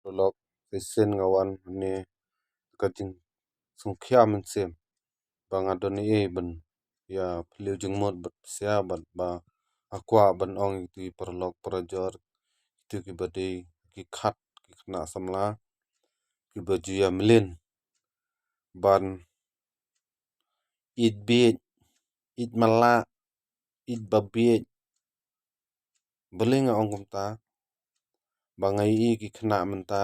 prolog sen ngawan ne kajing sungkhia mensem bang adoni ben ya peliu jengmot bat sia bat ba aqua ban ong itu prolog projor itu ki bade ki khat ki khna samla ki baju ya melin ban it bit it mala it babit belinga ong kumta bangai i ki khna menta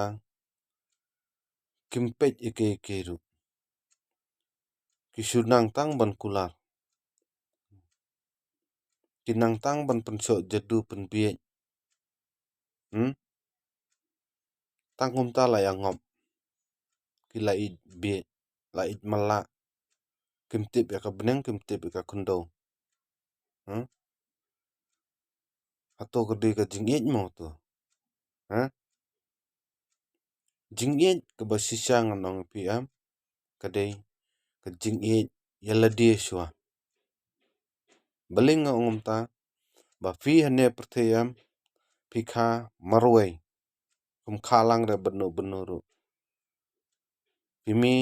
kimpet ike keru kisunang tang ban kular kinang tang ban pensok jedu penbiet tangkum ta la yang ngop kila it biet la it mala kimtip ya ka beneng kimtip ya ka kundo atau gede ka jingit mo to jingit ke basisya nganong PM kadai ke jingit yaladi shwa baling ngom ta ba fi hane pertayam pikha marway kum khalang re benu benuru pimi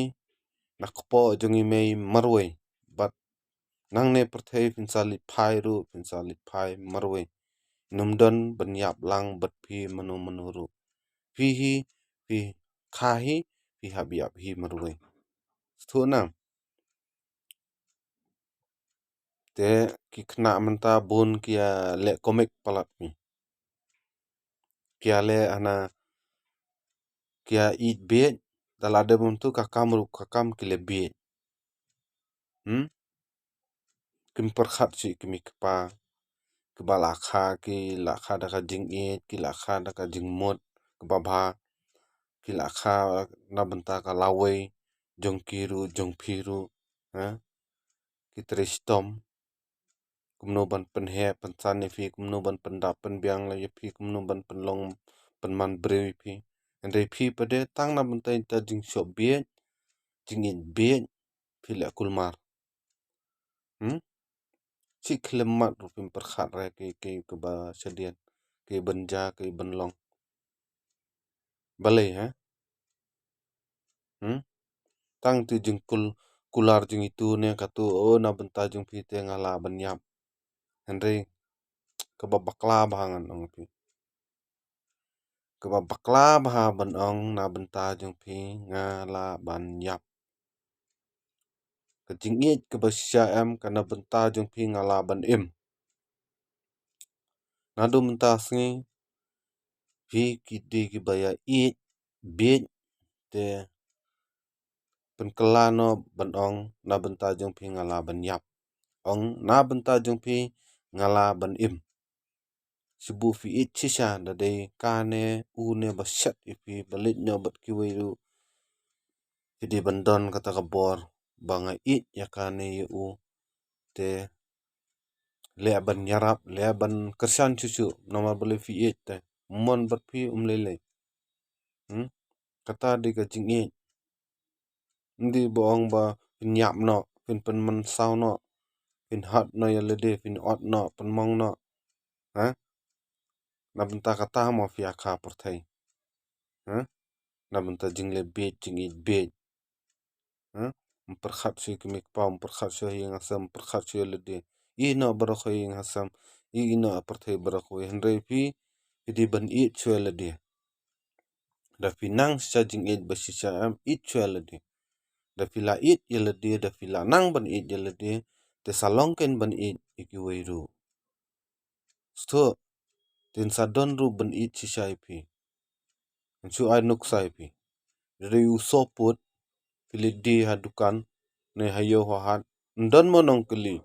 nakpo jongi mei marway bat nangne pertay pinsalit phai marway numdan banyap lang bat phi manu menuru fi khahi fi habiap hi marway sthuna te ki khna menta bun kia le komik palat mi kia le ana kia it bet dalade muntu kakam kile bet kim perkhat si kimi kpa kebala kha ki lakha daka jing it ki lakha daka jing mot kebabha ki lakha na benta ka lawai jong kiru jong phiru ki tristom kumno ban penhe pensane fi kumno ban pendap penbiang la fi kumno ban penlong penman brewi fi ende fi pade tang na benta inta jing shop biet jing it biet fi la kulmar si klemat rupin perkhat re ke ba sedian ke benja ke benlong balai tang tu jing kular jing itu ne katu na benta jing fi te ngala banyap ende ke bakla bangan ong fi ke bakla bah ban ong na benta jing fi ngala banyap ke jingit ke basya em kana benta jing fi ngala ban im nadu benta sngi fi kidi ki baya it bit te penkelano ban ong na benta jing fi ngala banyap ong na benta jing fi ngala ban im sibu fi it sisa dade kane une basyat ifi balit nyo bat kiwiru hidi bandon kata kabor banga it yakane yu te leban nyarap leban kersan cucu nama beli fi it te mon bat fi umlele kata di ka jing it ndi boong ba nyap no pin man saw no pin hat no yalede pin ot no pin mong no na benta kata mo fi akha perthai na benta jing le bet jing it bet perkhat si kimik pam perkhat si yang asam perkhat si yalede ino barakho yang asam ino perthai barakho henre fi idi ban it chwelede da finang sa jing it basisa am it chwelede da fila it yelede da fila nang ban it yelede te salongken ban it ikiweiru sto tin sadon ru ban it sisai pi su ai nuk sai pi riu soput pilidi hadukan ne hayo hat ndon monong keli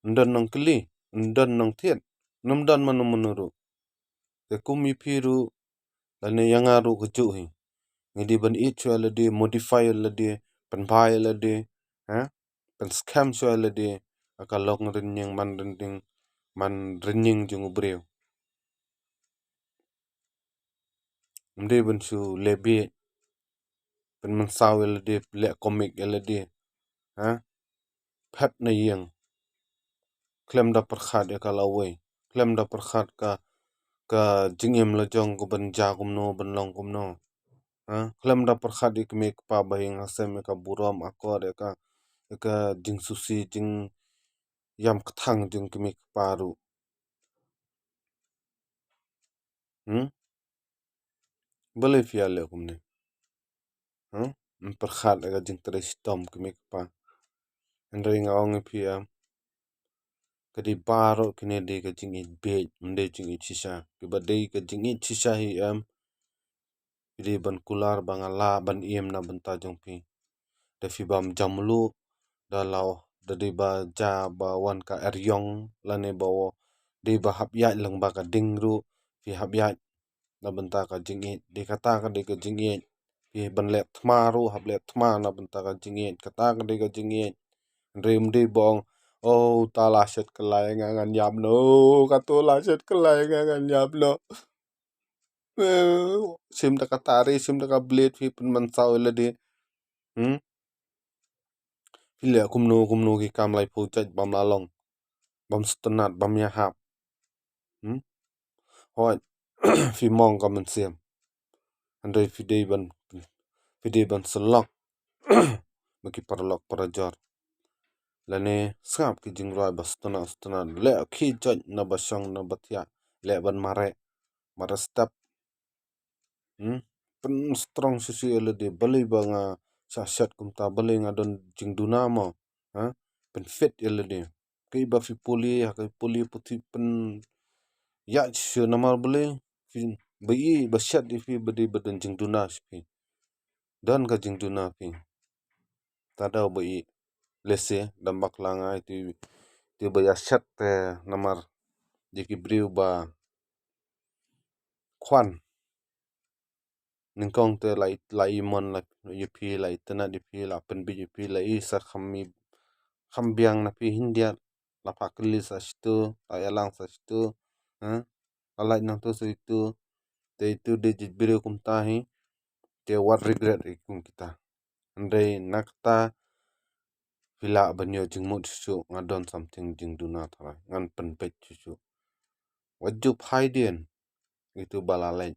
ndon nong keli ndon nong thiet numdon manuru te kumi phiru lane yangaru kuju hi ngidi ban it chwelede modify lede penbai lede pen scam chwelede akalong rinyang man rinying jung breu mde ban su lebe pen man saw lede le comic lede phat na yang klem da perkhat ya kalawai klem da perkhat ka ka jingim la jong ko ban ja kumno ban long kumno klam da perkhat ik me pa bahing hasem ka buram akor ka jing susi jing yam kthang jing kemi paru bale fiale kumne perkhat ka jing tres tom kemi pa ndring aong pia kadi baro kine de ka jing it be mde jing it chisha ki bade ka jing it chisha hi kidi ban kular bangala ban iem na ban ta jong pi da fi bam jamlu da lao da de ba ja ba wan ka eryong lane ba wo de ba hap ya lang ba ka ding ru fi hap ya na ban ta ka jing it de kata ka de ka jing it fi ban le thma ru hap le thma na ban ta ka jing it kata ka de ka jing it rem de bong oh ta la set kelai ngan yam no ka to la set kelai ngan yam no sim da ka tari sim da ka blade fi pen man saw le de Pile kumno ki kam lai pu chaj bam la long bam stonat bam ya hap hoi fi mong ka man siam andai fi de ban selok maki parlok parajor lane skap ki jingroi bas stonat le khi chaj na basang na bathia le ban mare step pen strong sisi ele de bali banga sasat kumta bali ngadon jingduna mo pen fit ele de kai ba fi poli puthi pen ya shu namar bali fi bai bashat di fi badi badan jingduna fi dan ka jingduna fi tada bai lese dambak langa ti bai ashat te namar diki briu ba kwan ningkong te lai mon la yupi lai tena di pi la pen bi yupi la isa khambiang na pi hindia la pakli sa stu ayalang sa stu alai nang to itu te itu de jibire kum tahi te what regret ikum kita andai nakta vila banyo jingmut su ngadon something jing duna thara ngan pen pet su waju phaidien itu balalai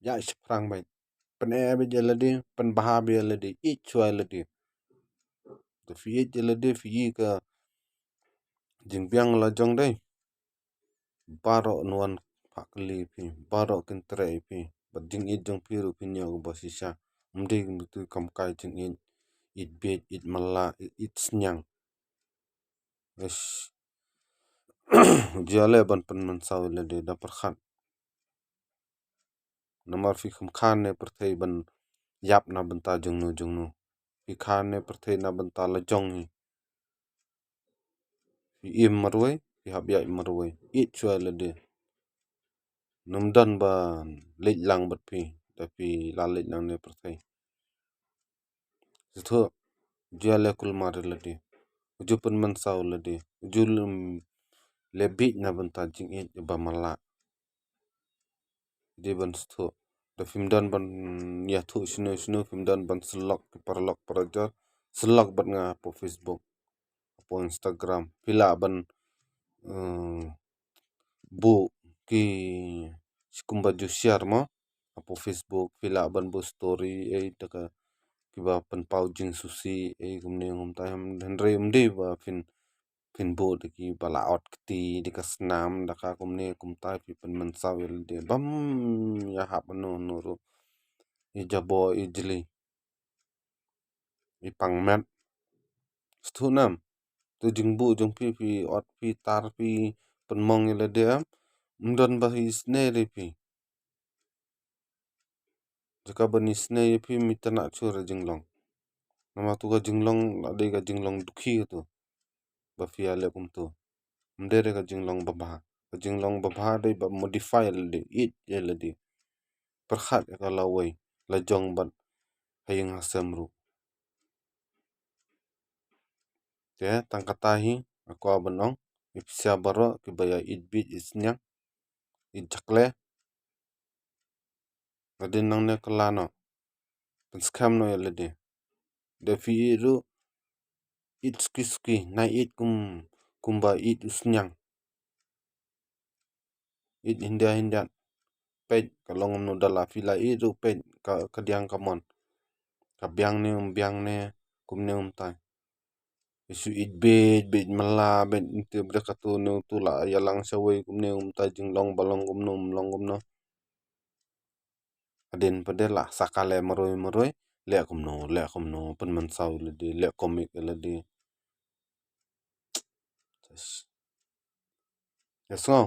ya sprang bai pen be jeladi pen baha be jeladi ich chwa jeladi to fi jeladi fi ka jingbiang la jong dai baro nuan pakli pi baro kintre pi bading it jong piru pinyo bosisa mde tu kam kai jing it bet it mala it snyang es jale ban pen man saw le de da perkhat namar fi kham khan ne perthei ban yap na ban ta jong nu fi khan ne perthei na ban ta la jong hi fi im marwai fi hab ya marwai it chwa le de numdan ba leit lang bat pi da pi la leit lang ne perthei Zutho jale kul mar le de uju pen man saw le de uju le bit na ban ta jing it ba mala de ban stho da film dan ban ya thu sino film dan ban selok parlok parajar selok ban nga po Facebook po Instagram pila ban bu ki sikumba ju share mo po Facebook pila ban bu story taka kiba pan pau jing susi gumne ngum ta ham henre umde ba fin bo de ki bala out kti de ka snam da ka kumne kumta fi pen man sawel de bam ya hap no ro i jabo i jili i pangmet sthunam tu jingbu jong pi ot pi tar pi penmong ile de mdon ba hi sne re pi jaka bani sne pi mitana chura jinglong nama tu ka jinglong ade ka jinglong dukhi tu ba fi ale kum tu mdere ka jinglong babha de ba modify le it le de perkhat ka lawai la jong ban hayeng hasamru te tangkatahi aku abanong ipsia baro ki baya it bit isnya it jakle adin nang ne kalano pen skam no yele de fi ru it ski na it kumba it usnyang it hindia pej kalau ngomno dala fila I ru pej ka diang kamon ka biang ne kumne tai isu it bej mela bet inte bra katu ne tula yalang sawai kumne tai jing long balong kumno adin padela sakale maroi le kumno pen mansau le komik ledi Yaso,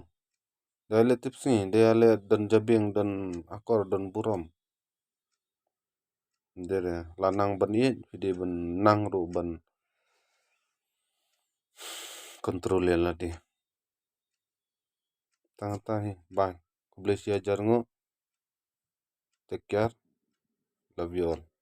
dale tipsi, dale dan jabing dan akor dan buram. Dere lanang ban iet, vidi ban nang ru ban kontrol la di. Tangan bye. Kublesi ajar ngo. Take care. Love you all.